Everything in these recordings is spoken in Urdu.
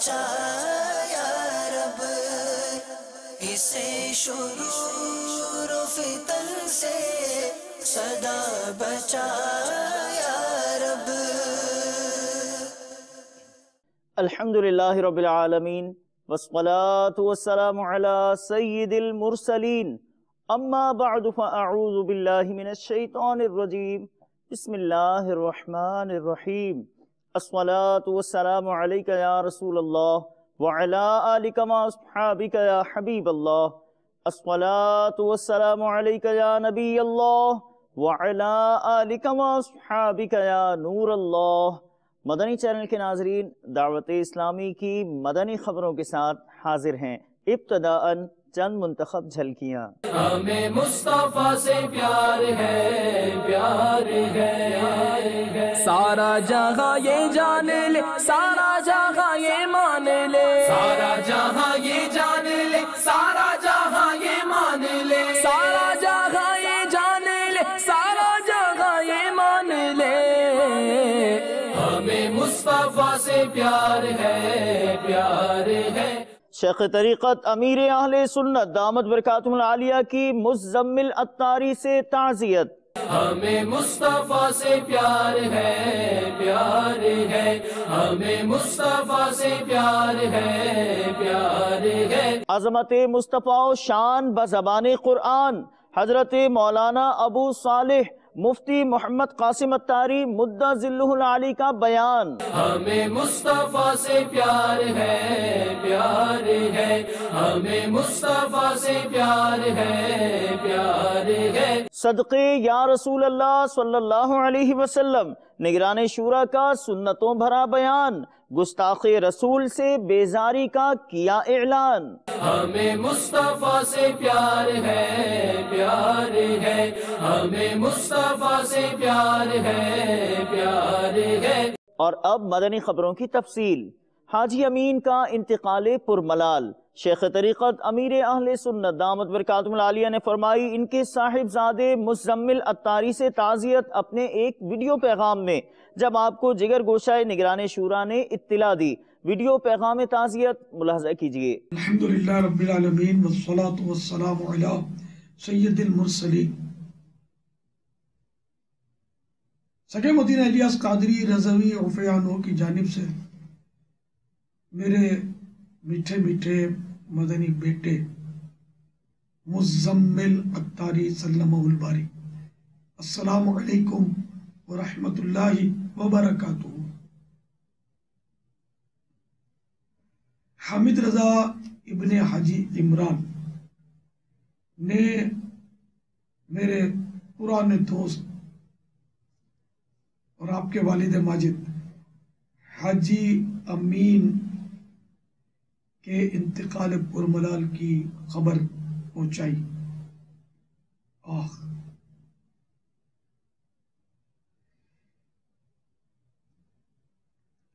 بچا یا رب، اسے شرور و فتن سے سدا بچا یا رب۔ الحمدللہ رب العالمین والصلاة والسلام علی سید المرسلین، اما بعد فاعوذ باللہ من الشیطان الرجیم، بسم اللہ الرحمن الرحیم۔ الصلاة والسلام علیک یا رسول اللہ وعلی آلک و اصحابک یا حبیب اللہ۔ الصلاة والسلام علیک یا نبی اللہ وعلی آلک و اصحابک یا نور اللہ۔ مدنی چینل کے ناظرین، دعوت اسلامی کی مدنی خبروں کے ساتھ حاضر ہیں۔ ابتداءً چند منتخب جھلکیاں۔ ہمیں مصطفیٰ سے پیار ہے، پیار ہے، سارا جہاں یہ جان لے، سارا جہاں یہ مان لے، سارا جہاں یہ جان لے، سارا جہاں یہ مان لے، سارا جہاں یہ جان لے، سارا جہاں یہ مان لے، ہمیں مصطفیٰ سے پیار ہے، پیار ہے۔ شیخ طریقت امیر اہل سنت دامت برکاتہم العالیہ کی مزمل اتاری سے تعزیت۔ ہمیں مصطفیٰ سے پیار ہے، پیار ہے، ہمیں مصطفیٰ سے پیار ہے، پیار ہے۔ عظمت مصطفیٰ و شان بزبان قرآن حضرت مولانا ابو صالح مفتی محمد قاسم اتاری مدہ ذلہ العالی کا بیان۔ ہمیں مصطفیٰ سے پیار ہے، پیار ہے، ہمیں مصطفیٰ سے پیار ہے، پیار ہے۔ صدقے یا رسول اللہ صلی اللہ علیہ وسلم نگران شورا کا سنتوں بھرا بیان، گستاخ رسول سے بیزاری کا کیا اعلان۔ ہمیں مصطفیٰ سے پیار ہے، پیار ہے، ہمیں مصطفیٰ سے پیار ہے، پیار ہے۔ اور اب مدنی خبروں کی تفصیل۔ حاجی امین کا انتقال پرملال۔ شیخ طریقت امیر اہل سنت دامت برکاتہم العالیہ نے فرمائی، ان کے صاحبزادے مزمل اتاری سے تعزیت اپنے ایک ویڈیو پیغام میں، جب آپ کو جگر گوشہ نگران شورا نے اطلاع دی۔ ویڈیو پیغام تعزیت ملاحظہ کیجئے۔ الحمدللہ رب العالمین والصلاة والسلام علی سید المرسلین۔ سکے مدینہ الیاس قادری رضوی عفیانو کی جانب سے میرے میٹھے میٹھے مدنی بیٹے مزمل اتاری سلمہ الباری، السلام علیکم ورحمۃ اللہ وبرکاتہ۔ حامد رضا ابن حاجی عمران نے میرے پرانے دوست اور آپ کے والد ماجد حاجی امین کے انتقال پرملال کی خبر پہنچائی۔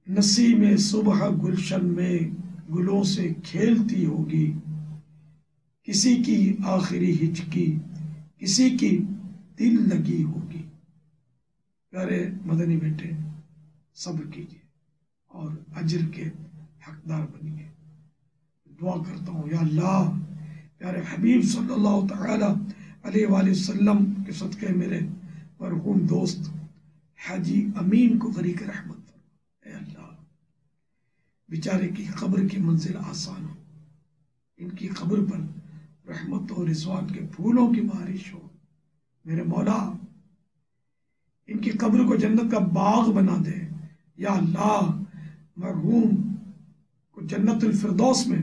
نسیم صبح گلشن میں گلوں سے کھیلتی ہوگی، کسی کی آخری ہچکی کسی کی دل لگی ہوگی۔ پیارے مدنی بیٹے، صبر کیجئے اور اجر کے حقدار بنیے۔ دعا کرتا ہوں یا اللہ پیارے حبیب صلی اللہ تعالی علیہ وآلہ وسلم کے صدقے میرے مرحوم دوست حاجی امین کو غریق رحمت فرما۔ اے اللہ بیچارے کی قبر کی منزل آسان ہو، ان کی قبر پر رحمت و رضوان کے پھولوں کی بارش ہو۔ میرے مولا ان کی قبر کو جنت کا باغ بنا دے۔ یا اللہ مرحوم کو جنت الفردوس میں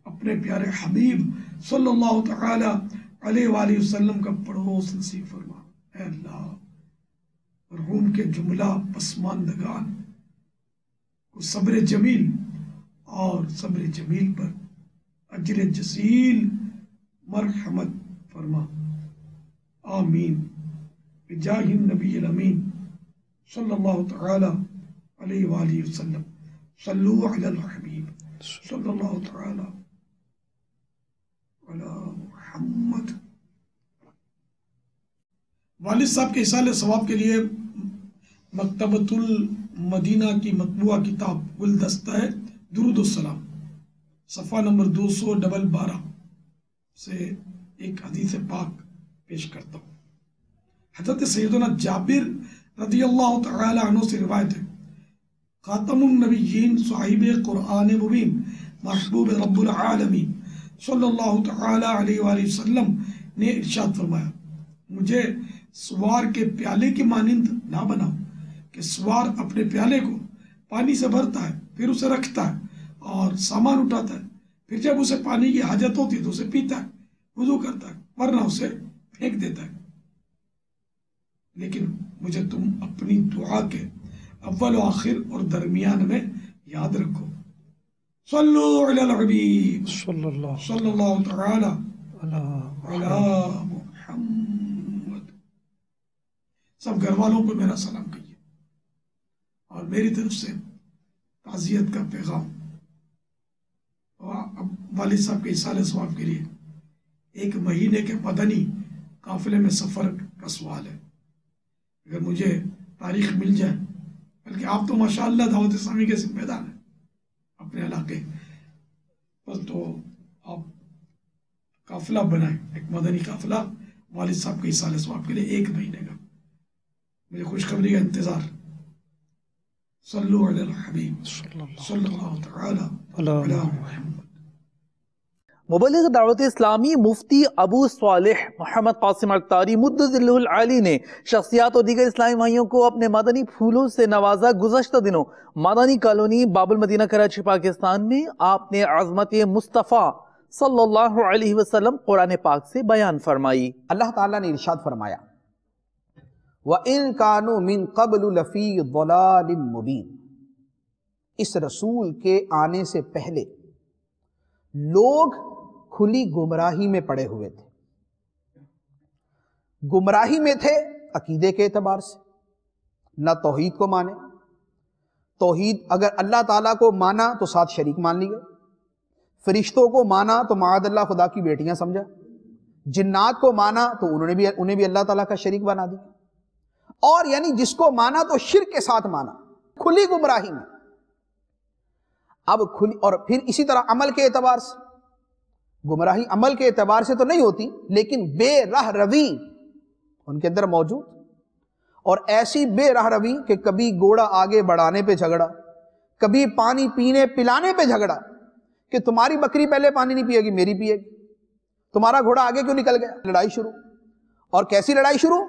اپنے پیارے حبیب صلی اللہ تعالی علیہ وآلہ وسلم کا پڑوس نصیب فرما۔ اے اللہ مرحوم کے جملہ پسماندگان کو صبر جمیل اور صبر جمیل پر اجر جزیل مرحمت فرما۔ آمین بجاہ النبی الامین صلی اللہ تعالی علیہ وآلہ وسلم۔ صلو علی الحبیب صلی اللہ تعالی علی محمد۔ والد صاحب کے اصال ثواب کے لیے مکتبۃ المدینہ کی مطبوعہ کتاب گلدستہ ہے درود السلام صفحہ نمبر 212 سے ایک حدیث پاک پیش کرتا ہوں۔ حضرت سیدنا جابر رضی اللہ تعالی عنہ سے روایت ہے، خاتم النبیین صاحب قرآن مبین محبوب رب العالمین صلی اللہ تعالی علیہ وآلہ وسلم نے ارشاد فرمایا، مجھے سوار کے پیالے کی مانند نہ بناؤ کہ سوار اپنے پیالے کو پانی سے بھرتا ہے، پھر اسے رکھتا ہے اور سامان اٹھاتا ہے، پھر جب اسے پانی کی حاجت ہوتی ہے تو اسے پیتا ہے، وضو کرتا ہے، ورنہ اسے پھینک دیتا ہے۔ لیکن مجھے تم اپنی دعا کے اول و آخر اور درمیان میں یاد رکھو۔ صلو علی الحبیب صلی اللہ تعالی علی محمد۔ سب گھر والوں کو میرا سلام کہیے اور میری طرف سے تعزیت کا پیغام۔ اب والد صاحب کے اصالہ ثواب کے لیے 1 مہینے کے مدنی قافلے میں سفر کا سوال ہے۔ اگر مجھے تاریخ مل جائے، بلکہ آپ تو ماشاءاللہ دعوت اسلامی کے ذمہ دار ہیں اپنے علاقے پر، تو آپ قافلہ بنائیں، ایک مدنی قافلہ والد صاحب کے اصالہ ثواب کے لیے 1 مہینے کا۔ مجھے خوشخبری کا انتظار۔ صلو علی الحبیب صلی اللہ تعالی علی محمد۔ مبلغ دعوت اسلامی مفتی ابو صالح محمد قاسم الطاری مدد ذلہ العالی نے شخصیات اور دیگر اسلامی بھائیوں کو اپنے مدنی پھولوں سے نوازا۔ گزشتہ دنوں مدنی کالونی باب المدینہ کراچی پاکستان میں آپ نے عظمت مصطفیٰ صلی اللہ علیہ وسلم قرآن پاک سے بیان فرمائی۔ اللہ تعالیٰ نے ارشاد فرمایا، وَإِن كَانُوا مِن قَبْلُ لَفِي ضَلَالٍ مُبِينٍ، اس رسول کے آنے سے پہلے لوگ کھلی گمراہی میں پڑے ہوئے تھے۔ گمراہی میں تھے عقیدے کے اعتبار سے، نہ توحید کو مانے۔ توحید اگر اللہ تعالیٰ کو مانا تو 7 شریک مان لیے، فرشتوں کو مانا تو معاذ اللہ خدا کی بیٹیاں سمجھا، جنات کو مانا تو انہیں بھی اللہ تعالیٰ کا شریک بنا دیا، اور یعنی جس کو مانا تو شرک کے ساتھ مانا، کھلی گمراہی میں۔ اب اور پھر اسی طرح عمل کے اعتبار سے، گمراہی عمل کے اعتبار سے تو نہیں ہوتی، لیکن بے راہ روی ان کے اندر موجود، اور ایسی بے راہ روی کہ کبھی گھوڑا آگے بڑھانے پہ جھگڑا، کبھی پانی پینے پلانے پہ جھگڑا، کہ تمہاری بکری پہلے پانی نہیں پیے گی، میری پیے گی، تمہارا گھوڑا آگے کیوں نکل گیا، لڑائی شروع۔ اور کیسی لڑائی شروع؟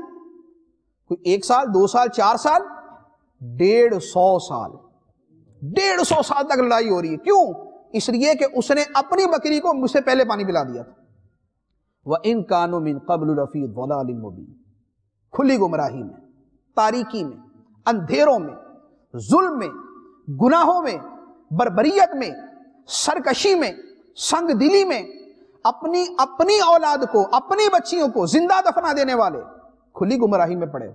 کوئی 1 سال 2 سال 4 سال 150 سال 150 سال تک لڑائی ہو رہی ہے۔ کیوں؟ اس لیے کہ اس نے اپنی بکری کو مجھ سے پہلے پانی پلا دیا تھا۔ وَإِن كَانُوا مِن قَبْلُ لَفِي ضَلَالٍ مُبِينٍ، کھلی گمراہی میں، تاریکی میں، اندھیروں میں، ظلم میں، گناہوں میں، بربریت میں، سرکشی میں، سنگ دلی میں، اپنی اولاد کو، اپنی بچیوں کو زندہ دفنا دینے والے کھلی گمراہی میں پڑے۔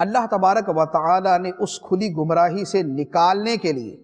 اللہ تبارک و تعالی نے اس کھلی گمراہی سے نکالنے کے لیے،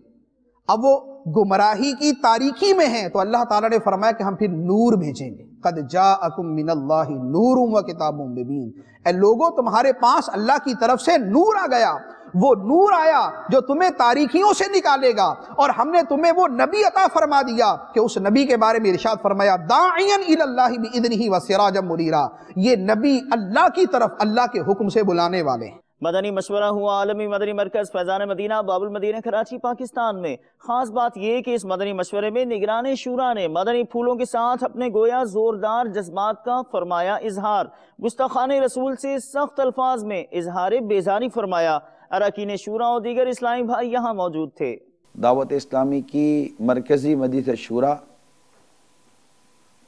اب وہ گمراہی کی تاریکی میں ہیں تو اللہ تعالیٰ نے فرمایا کہ ہم پھر نور بھیجیں گے۔ قد جاءکم من اللہ نور و کتاب مبین، اے لوگوں تمہارے پاس اللہ کی طرف سے نور آ گیا، وہ نور آیا جو تمہیں تاریکیوں سے نکالے گا، اور ہم نے تمہیں وہ نبی عطا فرما دیا کہ اس نبی کے بارے میں ارشاد فرمایا، داعیا الی اللہ باذنہ وسراجا منیرا، یہ نبی اللہ کی طرف اللہ کے حکم سے بلانے والے ہیں۔ مدنی مشورہ ہوا عالمی مدنی مرکز فیضان مدینہ باب المدینہ کراچی پاکستان میں۔ خاص بات یہ کہ اس مدنی مشورے میں نگران شورا نے مدنی پھولوں کے ساتھ اپنے گویا زوردار جذبات کا فرمایا اظہار، گستاخان رسول سے سخت الفاظ میں اظہار بیزاری فرمایا۔ اراکین شورا اور دیگر اسلامی بھائی یہاں موجود تھے۔ دعوت اسلامی کی مرکزی مجلس شورا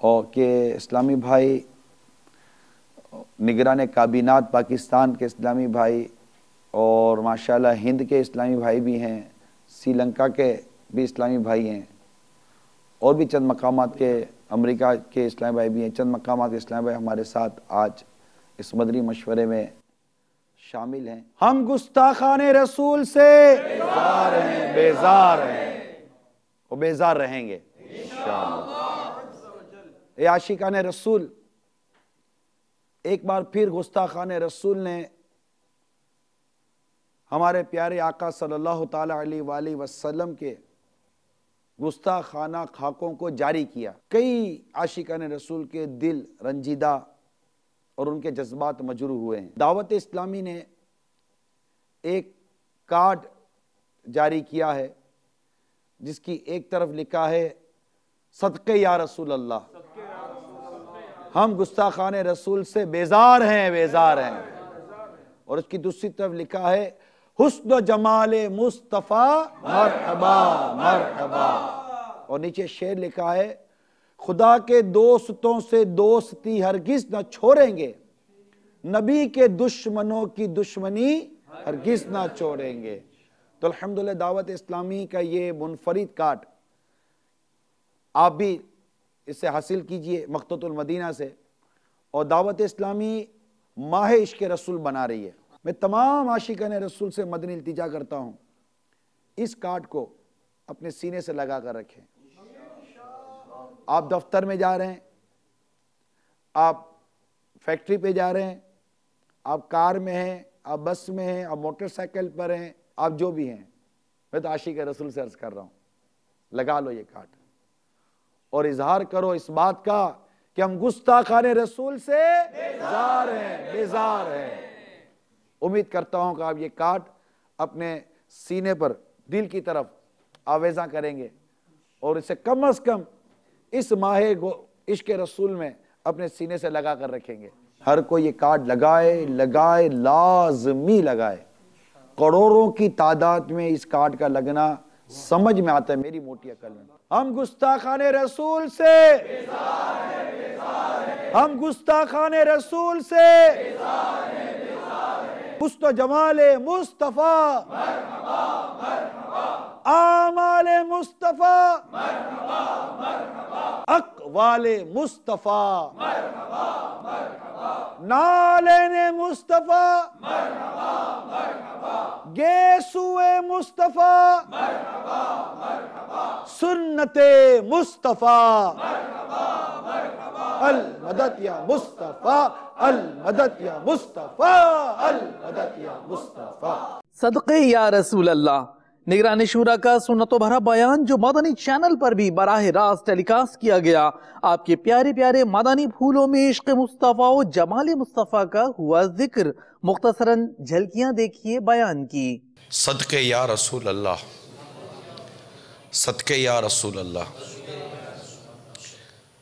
اور کے اسلامی بھائی، نگران کابینات پاکستان کے اسلامی بھائی، اور ماشاءاللہ ہند کے اسلامی بھائی بھی ہیں، سری لنکا کے بھی اسلامی بھائی ہیں، اور بھی چند مقامات کے امریکہ کے اسلامی بھائی بھی ہیں، چند مقامات کے اسلامی بھائی ہمارے ساتھ آج اس مدنی مشورے میں شامل ہیں۔ ہم گستاخان رسول سے بیزار ہیں اور بیزار رہیں گے انشاءاللہ۔ اے عاشقان رسول، ایک بار پھر گستاخان رسول نے ہمارے پیارے آقا صلی اللہ تعالیٰ علیہ وآلہ وسلم کے گستاخانہ خاکوں کو جاری کیا. کئی عاشقان رسول کے دل رنجیدہ اور ان کے جذبات مجروح ہوئے ہیں. دعوت اسلامی نے ایک کارڈ جاری کیا ہے جس کی ایک طرف لکھا ہے صدقے یا رسول اللہ، ہم گستاخان رسول سے بیزار ہیں بیزار ہیں، اور اس کی دوسری طرف لکھا ہے حسن و جمال مصطفیٰ مرحبا مرحبا، اور نیچے شعر لکھا ہے خدا کے دوستوں سے دوستی ہرگز نہ چھوڑیں گے، نبی کے دشمنوں کی دشمنی ہرگز نہ چھوڑیں گے. تو الحمدللہ دعوت اسلامی کا یہ منفرد کارڈ آپ بھی اس سے حاصل کیجئے مقتۃ المدینہ سے، اور دعوت اسلامی ماہ عشق رسول بنا رہی ہے. میں تمام عاشقان رسول سے مدنی التجا کرتا ہوں اس کارڈ کو اپنے سینے سے لگا کر رکھیں. آپ دفتر میں جا رہے ہیں، آپ فیکٹری پہ جا رہے ہیں، آپ کار میں ہیں، آپ بس میں ہیں، آپ موٹر سائیکل پر ہیں، آپ جو بھی ہیں، میں تو عاشق رسول سے عرض کر رہا ہوں لگا لو یہ کارڈ اور اظہار کرو اس بات کا کہ ہم گستاخان رسول سے بیزار ہیں بیزار ہیں. امید کرتا ہوں کہ آپ یہ کارڈ اپنے سینے پر دل کی طرف آویزاں کریں گے اور اسے کم از کم اس ماہ عشق رسول میں اپنے سینے سے لگا کر رکھیں گے. ہر کوئی یہ کارڈ لگائے لازمی لگائے. کروڑوں کی تعداد میں اس کارڈ کا لگنا سمجھ میں آتا ہے میری موٹی عقل میں. ہم گستاخان رسول سے ہم گستاخان رسول سے حسن و جمال مصطفیٰ آمال مصطفیٰ اقوال مصطفیٰ نالین مصطفیٰ گیسوئے مصطفیٰ سنت مصطفیٰ المدد یا مصطفیٰ المدد یا مصطفیٰ المدد یا مصطفیٰ. صدقے یا رسول اللہ نگران شورا کا سنتوں بھرا بیان جو مدنی چینل پر بھی براہ راست ٹیلی کاسٹ کیا گیا. آپ کے پیارے پیارے مدنی پھولوں میں عشق مصطفیٰ و جمال مصطفیٰ کا ہوا ذکر. مختصراً جھلکیاں دیکھیے بیان کی. صدقے یا رسول اللہ، صدقے یا رسول اللہ،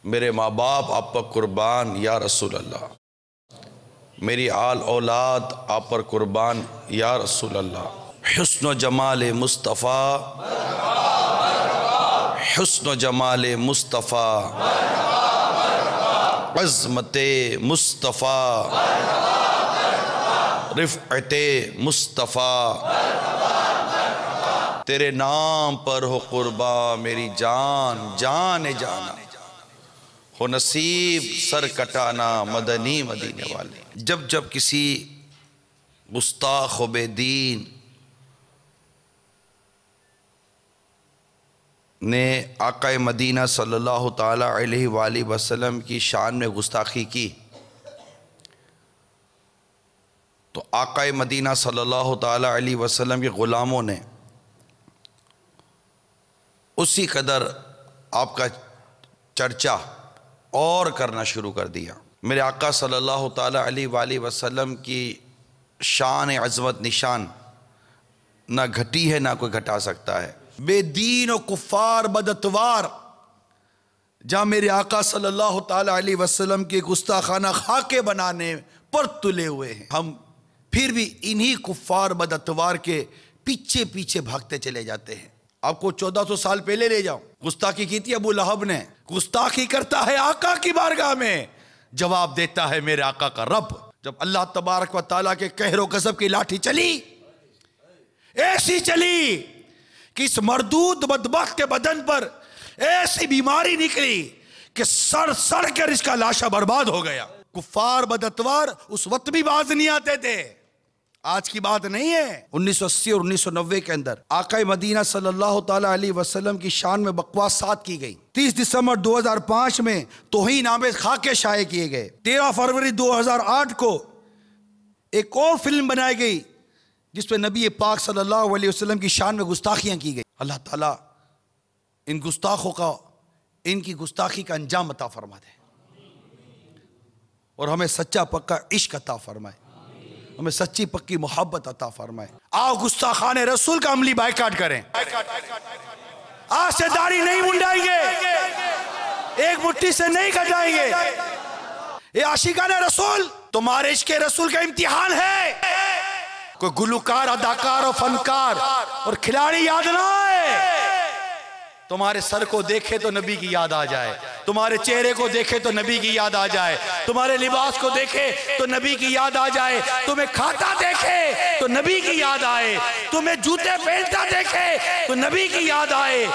میرے ماں باپ آپ پر قربان یا رسول اللہ، میری آل اولاد آپ پر قربان یا رسول اللہ. حسن و جمال مصطفیٰ، حسن و جمال مصطفیٰ، عظمت مصطفیٰ، رفعت مصطفیٰ، تیرے نام پر ہو قربان میری جان جان جانا، ہو نصیب سر کٹانا مدنی مدینے والے. جب جب کسی گستاخ و بے دین نے آقا مدینہ صلی اللہ تعالیٰ علیہ وآلہ وسلم کی شان میں گستاخی کی تو آقا مدینہ صلی اللہ تعالیٰ علیہ وسلم کے غلاموں نے اسی قدر آپ کا چرچا اور کرنا شروع کر دیا. میرے آقا صلی اللہ تعالیٰ علیہ وآلہ وسلم کی شان عظمت نشان نہ گھٹی ہے نہ کوئی گھٹا سکتا ہے. بے دین و کفار بداتوار جہاں میرے آقا صلی اللہ تعالیٰ علیہ وسلم کے گستاخانہ خاکے بنانے پر تلے ہوئے ہیں، ہم پھر بھی انہی کفار بداتوار کے پیچھے پیچھے بھاگتے چلے جاتے ہیں. آپ کو 1400 سال پہلے لے جاؤں، گستاخی کی تھی ابو لہب نے. گستاخی کرتا ہے آقا کی بارگاہ میں، جواب دیتا ہے میرے آقا کا رب. جب اللہ تبارک و تعالیٰ کے قہر و غضب کی لاٹھی چلی، ایسی چلی کہ اس مردود بدبخت کے بدن پر ایسی بیماری نکلی کہ سڑ کر اس کا لاشا برباد ہو گیا. کفار بداتوار اس وقت بھی باز نہیں آتے تھے، آج کی بات نہیں ہے. 1980 اور 1990 کے اندر آقا مدینہ صلی اللہ تعالیٰ علیہ وسلم کی شان میں بکواسات کی گئی. 30 دسمبر 2005 میں توہین آمیز خاکے شائع کیے گئے. 13 فروری 2008 کو ایک اور فلم بنائی گئی جس پہ نبی پاک صلی اللہ علیہ وسلم کی شان میں گستاخیاں کی گئی. اللہ تعالیٰ ان گستاخوں کا، ان کی گستاخی کا انجام عطا فرما دے اور ہمیں سچا پکا عشق عطا فرمائے، ہمیں سچی پکی محبت عطا فرمائے. آؤ گستاخان رسول کا عملی بائیکاٹ کریں. آج سے داڑھی نہیں منڈائیں گے، ایک مٹھی سے نہیں کٹائیں گے. اے عاشقان رسول، تمہارے عشق رسول کا امتحان ہے. کوئی گلوکار، اداکار اور فنکار اور کھلاڑی یاد نہ آئے. تمہارے سر کو دیکھے تو نبی کی یاد آ جائے، تمہارے چہرے کو دیکھے تو نبی کی یاد آ جائے، تمہارے لباس کو دیکھے تو نبی کی یاد آ جائے، تمہیں کھاتا دیکھے تو نبی کی یاد آئے، تمہیں جوتے پہنتا دیکھے تو نبی کی یاد آئے،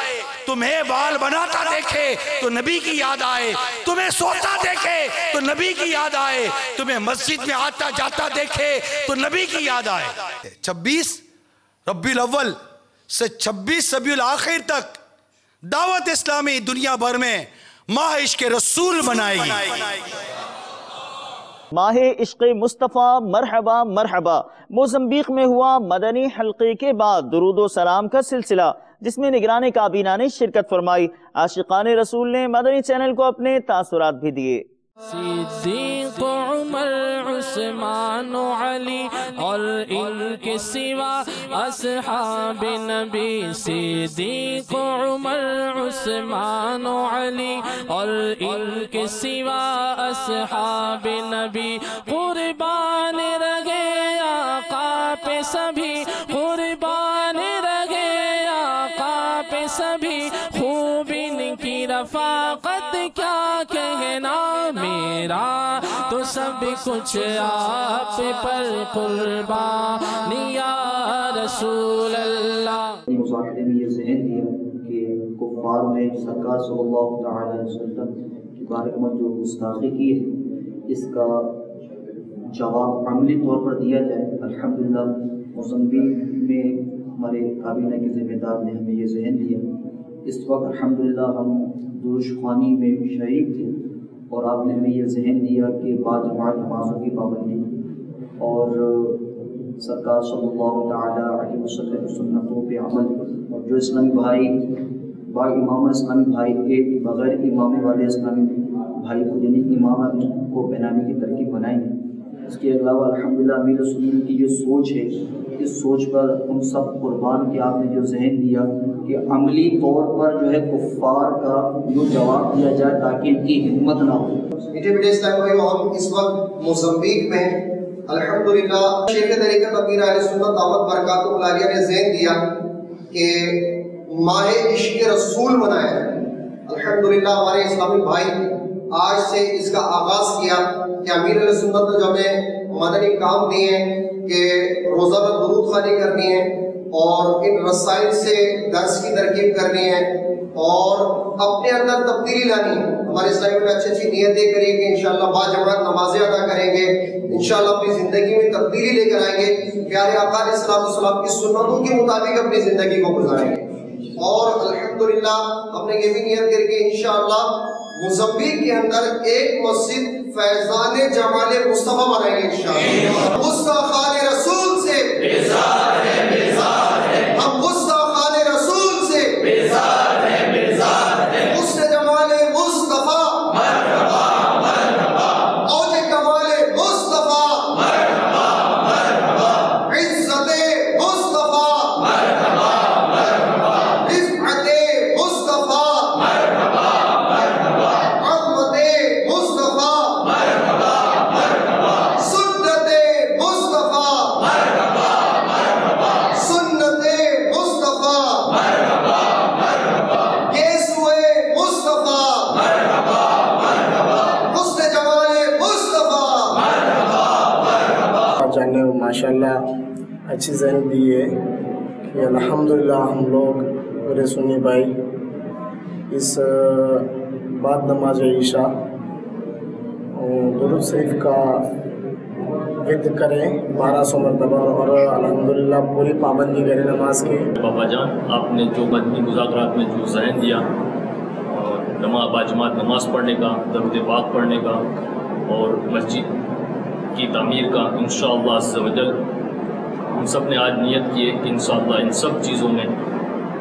تمہیں بال بناتا دیکھے تو نبی کی یاد آئے، تمہیں سوتا دیکھے تو نبی کی یاد آئے، تمہیں مسجد میں آتا جاتا دیکھے تو نبی کی یاد آئے. 26 ربیع الاول سے 26 ربیع الاخر تک دعوت اسلامی دنیا بھر میں ماہ عشق رسول منائے گی. ماہ عشق مصطفیٰ مرحبا مرحبا. موزمبیق میں ہوا مدنی حلقے کے بعد درود و سلام کا سلسلہ، جس میں نگران کابینہ نے شرکت فرمائی. عاشقان رسول نے مدنی چینل کو اپنے تاثرات بھی دیے. صدیق عمر عثمان و علی اور ان کے سوا اصحاب نبی. صدیق عمر عثمان و علی اور ان کے سوا اصحاب نبی. قربان رہے آقا پہ سبھی، قربان رہے آقا پہ سبھی. خوب ان کی رفاقت کیا کہنا، میرا تو سب کچھ آپ پر قربان یا رسول اللہ. مذاکرے میں یہ ذہن دیا کہ کفار میں سرکار صلی اللہ تعالی علیہ وسلم کی بارگاہ میں جو گستاخی کی ہے، اس کا جواب عملی طور پر دیا جائے. الحمدللہ موزمبیق میں ہمارے کابینہ کے ذمہ دار نے ہمیں یہ ذہن دیا. اس وقت الحمدللہ ہم دروش خوانی میں شریک تھے اور آپ نے ہمیں یہ ذہن دیا کہ باجماعت نمازوں کی پابندی اور سرکار صلی اللہ تعالیٰ علیہ وسلم سنتوں پہ عمل، اور جو اسلامی بھائی با امام اسلامی بھائی کے بغیر امام والے اسلامی بھائی کو یعنی امام کو پہنانے کی ترکیب بنائیں. اس کے علاوہ الحمدللہ امیر سنی کی جو سوچ ہے، اس سوچ پر ہم سب قربان کے آپ نے جو ذہن دیا کہ عملی طور پر جو ہے کفار کا جو جواب دیا جائے تاکہ ان کی ہمت نہ ہو. میٹھے میٹھے اسلام بھائیو، ہم اس وقت موزمبیق میں الحمدللہ شیخ طریقت امیر اہل سنت دعوت برکاتہ العالیہ نے ذہن دیا کہ ماہ عشق رسول منایا جائے. الحمدللہ ہمارے اسلامی بھائی آج سے اس کا آغاز کیا کہ امیر اہل سنت نے جو ہمیں مدنی کام دیے ہیں کہ روزانہ درود خوانی کرنی ہے اور ان رسائل سے درس کی ترکیب کرنی ہے اور اپنے اندر تبدیلی لانی ہے. ہمارے اسلامی میں اچھی اچھی نیتیں کریں گے، انشاءاللہ باجماعت نمازیں ادا کریں گے، انشاءاللہ اپنی زندگی میں تبدیلی لے کر آئیں گے، پیارے آقا علیہ السلام کی سنتوں کے مطابق اپنی زندگی کو گزاریں گے. اور الحمدللہ ہم نے یہ بھی نیت کر کے انشاءاللہ موزمبیق کے اندر ایک مسجد فیضان جمال مصطفیٰ بنائیں گے انشاءاللہ. مصطفیٰ رسول سے بیزار ہے، بیزار ہے، ہم مصطفیٰ رسول سے بیزار ہے، بیزار ہے. حسن جمال مصطفیٰ مرحبا مرحبا، اوج کمال مصطفیٰ مرحبا مرحبا، عزت مصطفیٰ مرحبا مرحبا، رفعت مصطفیٰ مرحبا مرحبا، عظمت مصطفیٰ مرحبا مرحبا، سنت مصطفیٰ مرحبا مرحبا، سنت مصطفیٰ مرحبا مرحبا، یسوع مصطفیٰ مرحبا مرحبا، حسن جمال مصطفیٰ مرحبا مرحبا. جانے ماشاءاللہ اچھی ذہن دی ہے کہ الحمدللہ ہم لوگ میرے سنی بھائی اس بعد نماز عشاء درود شریف کا ورد کریں 1200 مرتبہ اور الحمدللہ پوری پابندی کریں نماز کی. بابا جان، آپ نے جو مدنی مذاکرات میں جو ذہن دیا اور نماز باجماعت نماز پڑھنے کا، درود پاک پڑھنے کا اور مسجد کی تعمیر کا، انشاءاللہ عز و جل ہم سب نے آج نیت کی ہے کہ انشاءاللہ ان سب چیزوں میں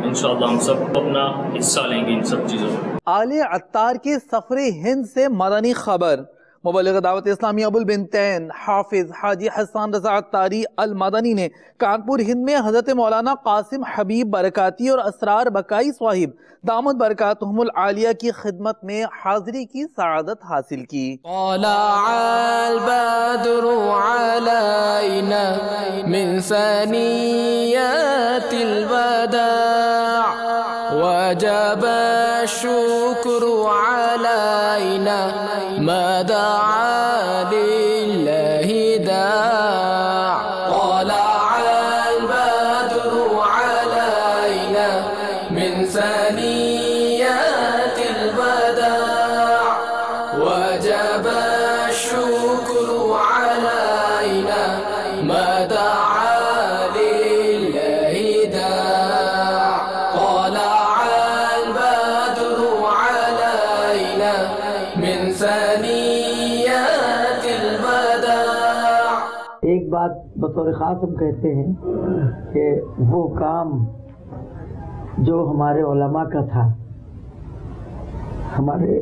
انشاءاللہ ہم سب اپنا حصہ لیں گے ان سب چیزوں میں۔ آل عطار کے سفر ہند سے مدنی خبر۔ مبلغ دعوت اسلامی ابو البنتین حافظ حاجی حسان رضا عطاری المدنی نے کانپور ہند میں حضرت مولانا قاسم حبیب برکاتی اور اسرار بکائی صاحب دامت برکاتہم العالیہ کی خدمت میں حاضری کی سعادت حاصل کی۔ طلع البدر علينا من ثنيات الوداع وجب الشكر علينا ما دعا لله داع طلع البدر علينا من ثنيات الوداع وجب الشكر علينا ما دعا لله داع طلع البدر علينا من ثنيات الوداع۔ ایک بات بطور خاص ہم کہتے ہیں کہ وہ کام جو ہمارے علماء کا تھا، ہمارے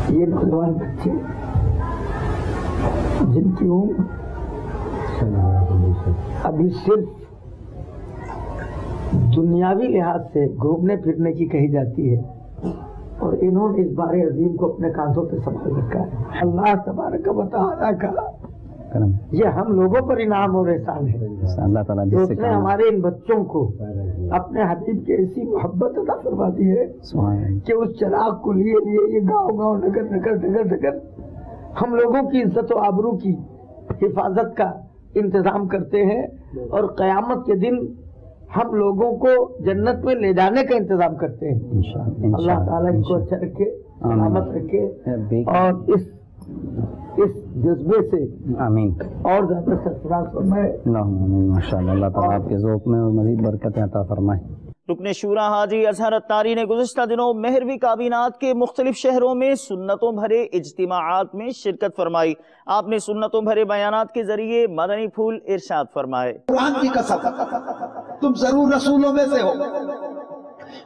یہ نوجوان بچے جن کی عمر ابھی صرف دنیاوی لحاظ سے گھومنے پھرنے کی کہی جاتی ہے، اور انہوں نے اس بار عظیم کو اپنے کاندھوں پہ سنبھال رکھا ہے۔ اللہ تبارک و تعالیٰ کا یہ ہم لوگوں پر انعام اور احسان ہے کہ اس نے ہمارے ان بچوں کو اپنے حبیب کی ایسی محبت عطا فرما دی ہے کہ اس چراغ کو لیے یہ گاؤں گاؤں نگر نگر ڈگر ڈگر ہم لوگوں کی عزت و آبرو کی حفاظت کا انتظام کرتے ہیں، اور قیامت کے دن ہم لوگوں کو جنت میں لے جانے کا انتظام کرتے ہیں۔ اللہ تعالیٰ ان کو اچھا رکھے، سلامت رکھے، اور اس جذبے سے آمین اور زیادہ سرفراز فرمائے۔ ماشاءاللہ اللہ تعالیٰ آپ کے ذوق میں اور مزید برکتیں عطا فرمائے۔ رکن شورا حاجی اظہر عطاری نے گزشتہ دنوں مہروی کابینات کے مختلف شہروں میں سنتوں بھرے اجتماعات میں شرکت فرمائی۔ آپ نے سنتوں بھرے بیانات کے ذریعے مدنی پھول ارشاد فرمائے۔ قرآن کی قسم تم ضرور رسولوں میں سے ہو۔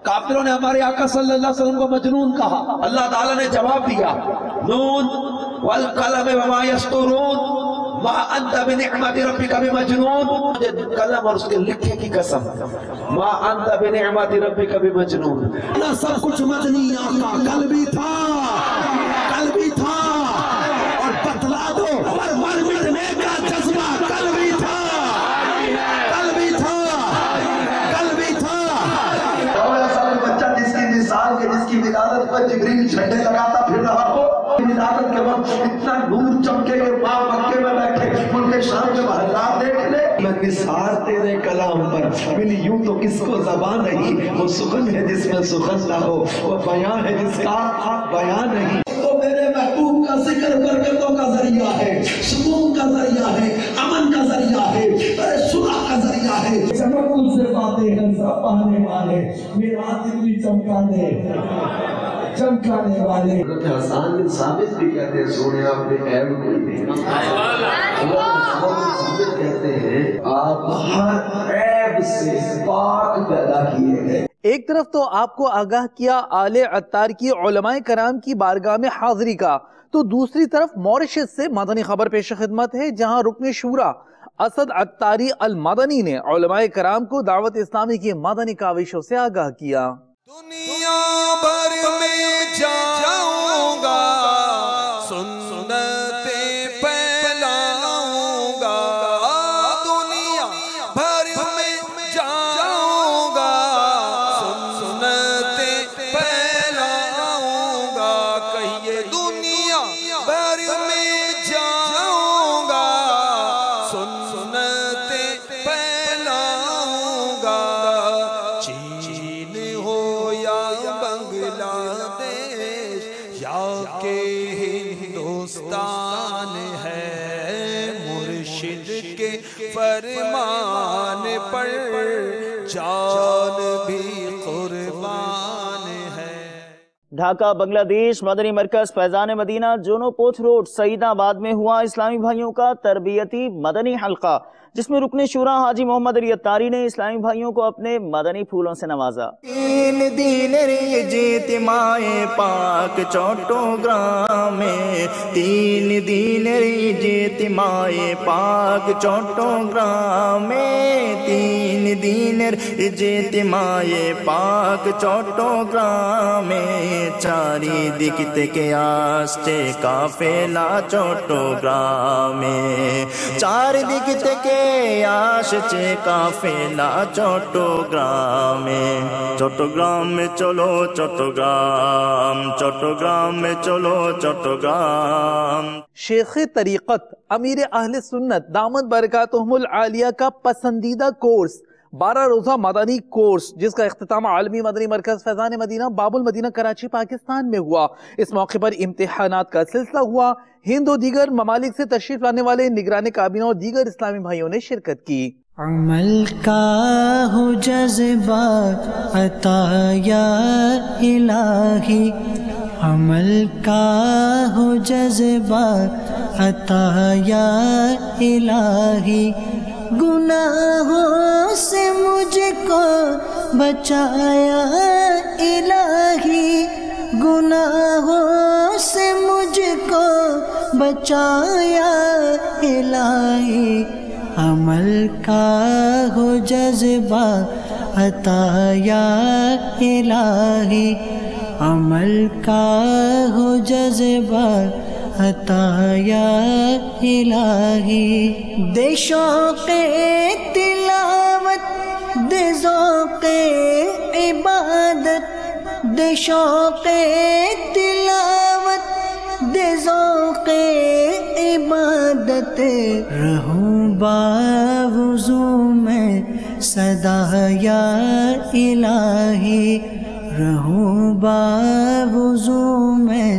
کافروں نے ہمارے آقا صلی اللہ علیہ وسلم کو مجنون کہا، اللہ تعالیٰ نے جواب دیا، نون والقلم وما یسطرون ما انت بنعمت ربک بمجنون۔ قلم اور اس کے لکھے کی قسم، ما انت بنعمت ربک بمجنون۔ سب کچھ مدنی آقا کل بھی تھا اور بتلا دو، اور مر مٹنے کا جذبہ کل بھی تھا۔ جس کی ولادت پر جبریل جھنڈے لگاتا پھر رہا ہو، ولادت کے وقت اتنا نور چمکے کہ ماں مکے میں بیٹھے ملک شام کے محلات دیکھ لے۔ میں نثار تیرے کلام پر ملی یوں تو کس کو زبان نہیں، وہ سخن ہے جس میں سخن نہ ہو، وہ بیان ہے جس کا بیان نہیں۔ تو میرے محبوب کا ذکر برکتوں کا ذریعہ ہے، سکون کا ذریعہ ہے، امن کا ذریعہ ہے، صلح کا ذریعہ ہے۔ چمک ان سے باتیں ہیں سب پانے والے، میرا دل بھی چمکانے والے۔ حضرت حسان بن ثابت بھی کہتے ہیں سونے آپ نے عیب کوئی نہیں، ثابت کہتے ہیں آپ ہر عیب سے پاک پیدا کیے گئے۔ ایک طرف تو آپ کو آگاہ کیا آل عطار کی علماء کرام کی بارگاہ میں حاضری کا، تو دوسری طرف موریشس سے مدنی خبر پیش خدمت ہے، جہاں رکن شورا اسد عطاری المدنی نے علماء کرام کو دعوت اسلامی کی مدنی کاوشوں سے آگاہ کیا۔ دنیا بھر میں جاؤں گا، سنتیں پھیلاؤں گا، دنیا بھر میں جاؤں گا، سنتیں پھیلاؤں گا، کہیے دنیا بھر میں جاؤں گا، سنتیں پھیلاؤں گا، چین ہو یا بنگلہ دیش یا کہ ہندوستان ہے، مرشد کے فرمان پر جان بھی قربان ہے۔ ڈھاکہ بنگلہ دیش مدنی مرکز فیضان مدینہ جونو پوتھ روڈ سعید آباد میں ہوا اسلامی بھائیوں کا تربیتی مدنی حلقہ، جس میں رکن شورا حاجی محمد علی اتاری نے اسلامی بھائیوں کو اپنے مدنی پھولوں سے نوازا۔ تین دین اجتماع پاک چوٹوگرام میں، تین دین اجتماع پاک چوٹوگرام میں، تین دین اجتماع پاک چوٹوگرام میں، چاری دکت کے آستے قافلہ چوٹوگرام میں، چار دکت کے آستے قافلہ چوٹوگرام میں، چوٹوگرام میں چلو چوٹوگرام، چوٹوگرام میں چلو چوٹوگرام۔ شیخ طریقت امیر اہل سنت دامت برکاتہم العالیہ کا پسندیدہ کورس 12 روزہ مدنی کورس، جس کا اختتام عالمی مدنی مرکز فیضان مدینہ باب المدینہ کراچی پاکستان میں ہوا۔ اس موقع پر امتحانات کا سلسلہ ہوا۔ ہند و دیگر ممالک سے تشریف لانے والے نگران کابینہ اور دیگر اسلامی بھائیوں نے شرکت کی۔ عمل کا ہو جذبہ عطا یا الہی، عمل کا ہو جذبہ عطا یا الہی، گناہوں سے مجھ کو بچایا الہی، گناہوں سے مجھ کو بچایا الہی، عمل کا ہو جذبہ عطا یا الہی، عمل کا ہو جذبہ عطا یا الہی، دے شوق تلاوت دے ذوق عبادت، دے شوق تلاوت دے ذوق عبادت، رہوں باوضو میں سدا یا الہی، رہوں باوضو میں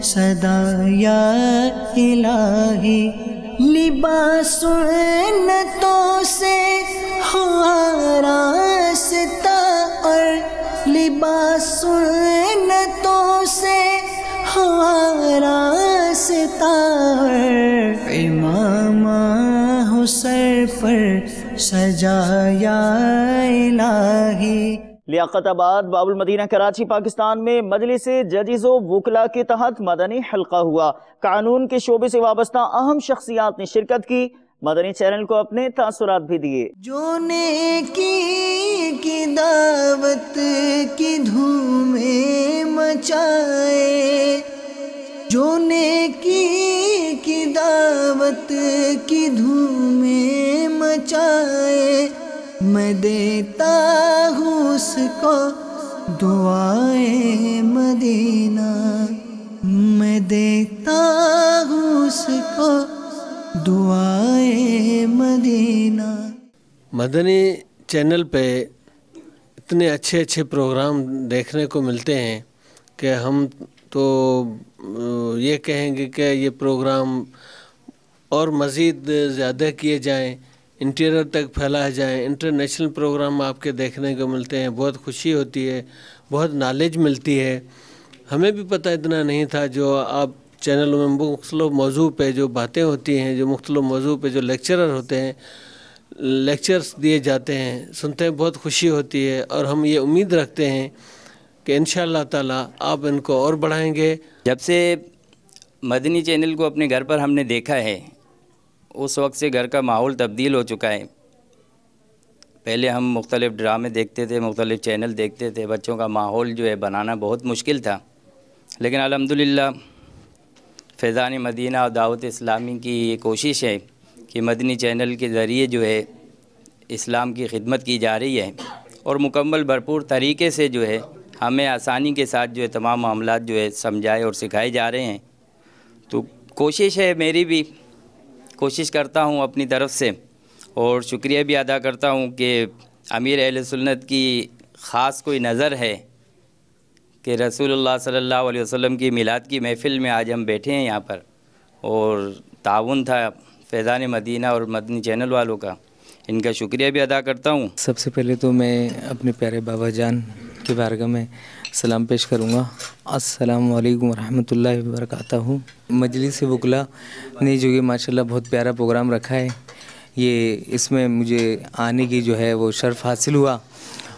سدا یا الہی، لباس سنتوں سے ہو آراستہ اور لباس سنتوں سے ہو آراستہ اور امامہ ہو سر پر سجایا الہی۔ لیاقت آباد باب المدینہ کراچی پاکستان میں مجلس ججز و وکلاء کے تحت مدنی حلقہ ہوا۔ قانون کے شعبے سے وابستہ اہم شخصیات نے شرکت کی، مدنی چینل کو اپنے تاثرات بھی دیے۔ جو نیکی کی دعوت کی دھومیں مچائے، جو نیکی کی دعوت کی دھومیں مچائے، میں دیتا ہوں اس کو دعائے مدینہ، میں دیتا ہوں اس کو دعائے مدینہ۔ مدنی چینل پہ اتنے اچھے اچھے پروگرام دیکھنے کو ملتے ہیں کہ ہم تو یہ کہیں گے کہ یہ پروگرام اور مزید زیادہ کیے جائیں، انٹیریئر تک پھیلائے جائیں، انٹرنیشنل پروگرام آپ کے دیکھنے کو ملتے ہیں، بہت خوشی ہوتی ہے، بہت نالج ملتی ہے۔ ہمیں بھی پتہ اتنا نہیں تھا، جو آپ چینلوں میں مختلف موضوع پہ جو باتیں ہوتی ہیں، جو مختلف موضوع پہ جو لیکچرر ہوتے ہیں، لیکچرز دیے جاتے ہیں، سنتے ہیں، بہت خوشی ہوتی ہے، اور ہم یہ امید رکھتے ہیں کہ انشاءاللہ تعالیٰ آپ ان کو اور بڑھائیں گے۔ جب سے مدنی چینل کو اپنے گھر پر ہم نے دیکھا ہے، اس وقت سے گھر کا ماحول تبدیل ہو چکا ہے۔ پہلے ہم مختلف ڈرامے دیکھتے تھے، مختلف چینل دیکھتے تھے، بچوں کا ماحول جو ہے بنانا بہت مشکل تھا، لیکن الحمدللہ فیضان مدینہ اور دعوت اسلامی کی یہ کوشش ہے کہ مدنی چینل کے ذریعے جو ہے اسلام کی خدمت کی جا رہی ہے، اور مکمل بھرپور طریقے سے جو ہے ہمیں آسانی کے ساتھ جو ہے تمام معاملات جو ہے سمجھائے اور سکھائے جا رہے ہیں۔ تو کوشش ہے، میری بھی کوشش کرتا ہوں اپنی طرف سے، اور شکریہ بھی ادا کرتا ہوں کہ امیر اہل سنت کی خاص کوئی نظر ہے کہ رسول اللہ صلی اللہ علیہ وسلم کی میلاد کی محفل میں آج ہم بیٹھے ہیں یہاں پر، اور تعاون تھا فیضان مدینہ اور مدنی چینل والوں کا، ان کا شکریہ بھی ادا کرتا ہوں۔ سب سے پہلے تو میں اپنے پیارے بابا جان کی بارگاہ میں سلام پیش کروں گا۔ السلام علیکم ورحمۃ اللہ وبرکاتہ۔ مجلس وکلا نے جو یہ ماشاءاللہ بہت پیارا پروگرام رکھا ہے، یہ اس میں مجھے آنے کی جو ہے وہ شرف حاصل ہوا،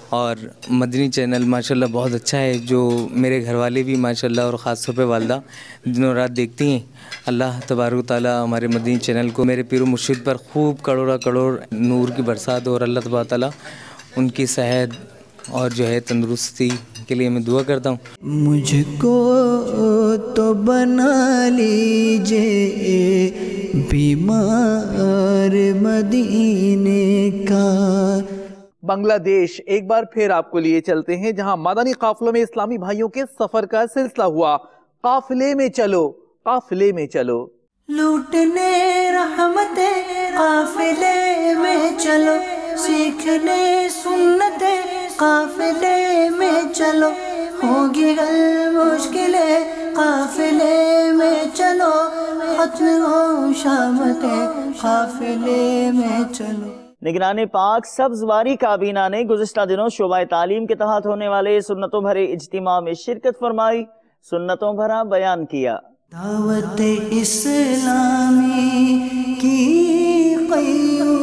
اور مدنی چینل ماشاءاللہ بہت اچھا ہے، جو میرے گھر والے بھی ماشاءاللہ اور خاص طور پہ والدہ دنوں رات دیکھتی ہیں۔ اللہ تبارک و تعالیٰ ہمارے مدنی چینل کو میرے پیر و مرشد پر خوب کروڑا کروڑ نور کی برسات، اور اللہ تبارک و تعالیٰ ان کی صحت اور جو ہے تندرستی کے لیے میں دعا کرتا ہوں۔ مجھ کو تو بنا لیجئے بیمار مدینے کا۔ بنگلہ دیش ایک بار پھر آپ کو لیے چلتے ہیں، جہاں مدنی قافلوں میں اسلامی بھائیوں کے سفر کا سلسلہ ہوا۔ قافلے میں چلو، قافلے میں چلو، لوٹنے رحمتیں قافلے میں چلو، سیکھنے سنتیں قافلے میں چلو، ہوگی حل مشکلیں قافلے میں چلو، ختم ہو شامتیں قافلے میں چلو۔ نگران پاک سبز واری کابینہ نے گزشتہ دنوں شعبہ تعلیم کے تحت ہونے والے سنتوں بھرے اجتماع میں شرکت فرمائی، سنتوں بھرا بیان کیا۔ دعوت اسلامی کی قیوم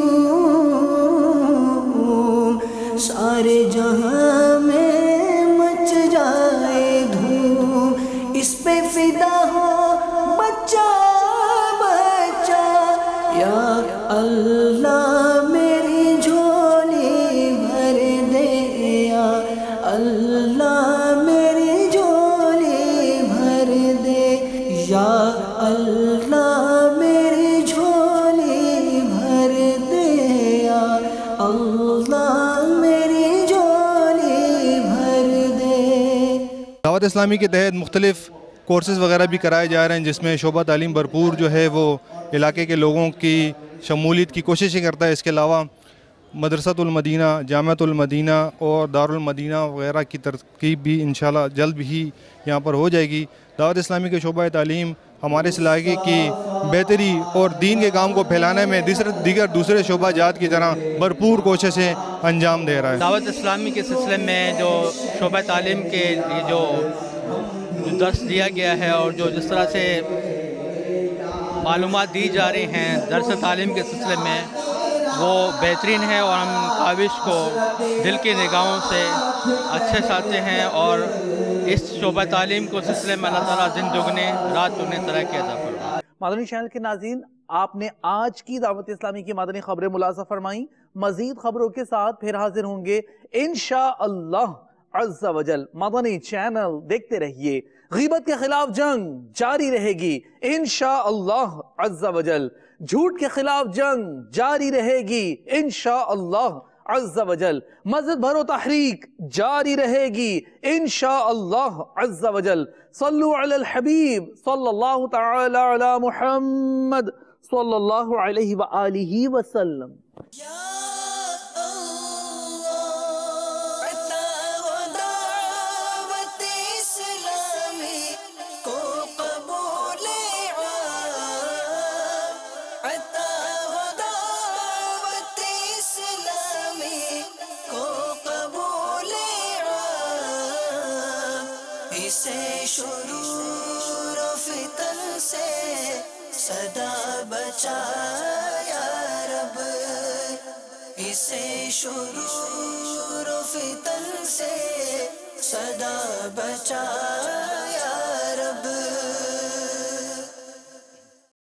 سارے جہاں میں مچ جائے دھوم، اس پہ فدا ہو بچہ بچہ، یا اللہ میری جھولی بھر دے، یا اللہ میری جھولی بھر دے، یا اللہ میری جھولی بھر دے، یا اللہ میری جھولی بھر دے۔ دعوت اسلامی کے تحت مختلف کورسز وغیرہ بھی کرائے جا رہے ہیں، جس میں شعبہ تعلیم بھرپور جو ہے وہ علاقے کے لوگوں کی شمولیت کی کوششیں کرتا ہے۔ اس کے علاوہ مدرسۃ المدینہ، جامعۃ المدینہ اور دارالمدینہ وغیرہ کی ترکیب بھی انشاءاللہ جلد ہی یہاں پر ہو جائے گی۔ دعوت اسلامی کے شعبہ تعلیم ہمارے اس علاقے کی بہتری اور دین کے کام کو پھیلانے میں دیگر دوسرے شعبہ جات کی طرح بھرپور کوششیں انجام دے رہا ہے۔ دعوت اسلامی کے سلسلے میں جو شعبہ تعلیم کے لیے جو درس دیا گیا ہے، اور جس طرح سے معلومات دی جا رہی ہیں درس تعلیم کے سلسلے میں، وہ بہترین ہے، اور ہم کاوش کو دل کی نگاہوں سے اچھے ساتھ ہیں، اور اس شعبہ تعلیم کو سلسلے میں اللہ تعالیٰ دن دگنے رات دگنے ترقی عطا فرمائے۔ مدنی چینل کے ناظرین، آپ نے آج کی دعوت اسلامی کی مدنی خبریں ملاحظہ فرمائیں۔ مزید خبروں کے ساتھ پھر حاضر ہوں گے انشاءاللہ عز و جل۔ مدنی چینل دیکھتے رہیے، غیبت کے خلاف جنگ جاری رہے گی انشاءاللہ عز و جل، جھوٹ کے خلاف جنگ جاری رہے گی انشاءاللہ عز و جل، مزید بھرو تحریک جاری رہے گی انشاءاللہ عز و جل۔ صلو علی الحبیب صلی اللہ تعالی علی محمد صلی اللہ علیہ وآلہ وسلم۔ شرور و فتن سے صدا بچا یا رب، اسے شرور و فتن سے صدا بچا یا